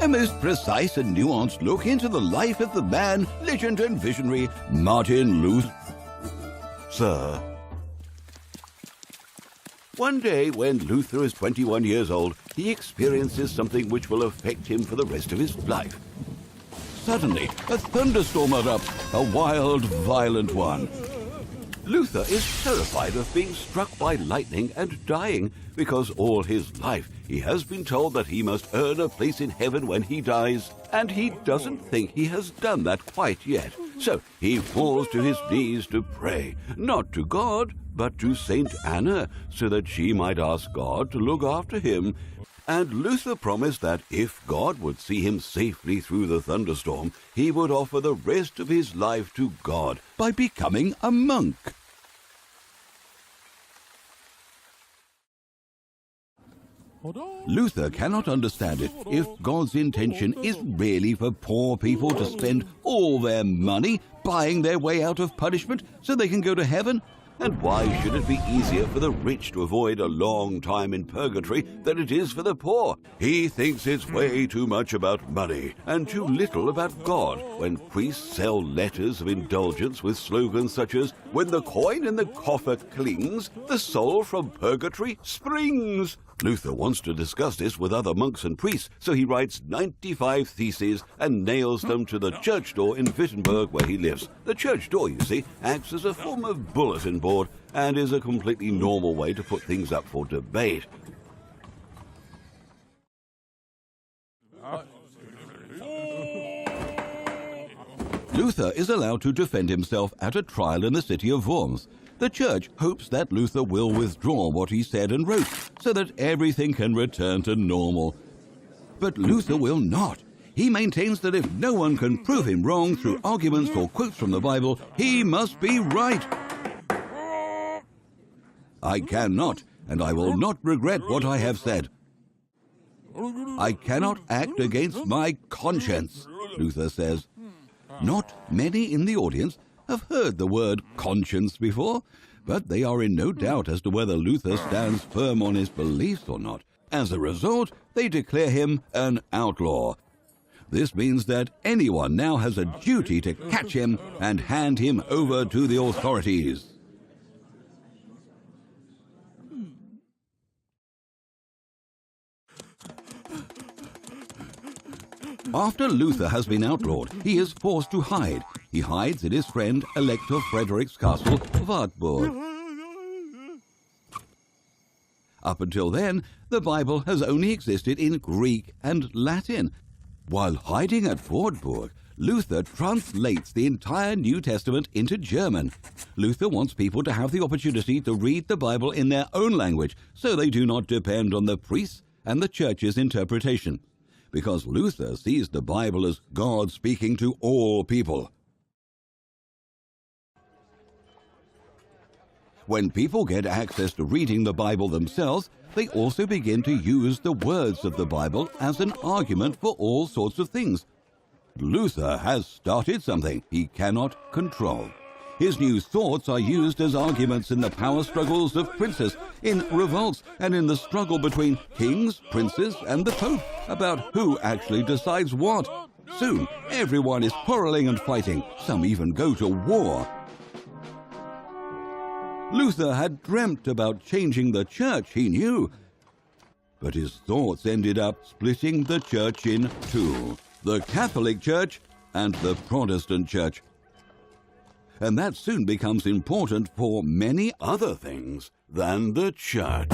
a most precise and nuanced look into the life of the man, legend and visionary Martin Luther. Sir. One day, when Luther is 21 years old, he experiences something which will affect him for the rest of his life. Suddenly, a thunderstorm erupts, a wild, violent one. Luther is terrified of being struck by lightning and dying, because all his life he has been told that he must earn a place in heaven when he dies, and he doesn't think he has done that quite yet. So he falls to his knees to pray, not to God, but to Saint Anna, so that she might ask God to look after him. And Luther promised that if God would see him safely through the thunderstorm, he would offer the rest of his life to God by becoming a monk. Luther cannot understand it if God's intention is really for poor people to spend all their money buying their way out of punishment so they can go to heaven. And why should it be easier for the rich to avoid a long time in purgatory than it is for the poor? He thinks it's way too much about money and too little about God when priests sell letters of indulgence with slogans such as, "When the coin in the coffer clings, the soul from purgatory springs." Luther wants to discuss this with other monks and priests, so he writes 95 theses and nails them to the church door in Wittenberg where he lives. The church door, you see, acts as a form of bulletin board and is a completely normal way to put things up for debate. Luther is allowed to defend himself at a trial in the city of Worms. The church hopes that Luther will withdraw what he said and wrote, so that everything can return to normal. But Luther will not. He maintains that if no one can prove him wrong through arguments or quotes from the Bible, he must be right. I cannot, and I will not regret what I have said. I cannot act against my conscience, Luther says. Not many in the audience have heard the word conscience before, but they are in no doubt as to whether Luther stands firm on his beliefs or not. As a result, they declare him an outlaw. This means that anyone now has a duty to catch him and hand him over to the authorities. After Luther has been outlawed, he is forced to hide. He hides in his friend Elector Frederick's castle, Wartburg. Up until then, the Bible has only existed in Greek and Latin. While hiding at Wartburg, Luther translates the entire New Testament into German. Luther wants people to have the opportunity to read the Bible in their own language, so they do not depend on the priests and the church's interpretation. Because Luther sees the Bible as God speaking to all people. When people get access to reading the Bible themselves, they also begin to use the words of the Bible as an argument for all sorts of things. Luther has started something he cannot control. His new thoughts are used as arguments in the power struggles of princes, in revolts, and in the struggle between kings, princes, and the Pope about who actually decides what. Soon, everyone is quarreling and fighting. Some even go to war. Luther had dreamt about changing the church, he knew. But his thoughts ended up splitting the church in two: the Catholic Church and the Protestant Church. And that soon becomes important for many other things than the church.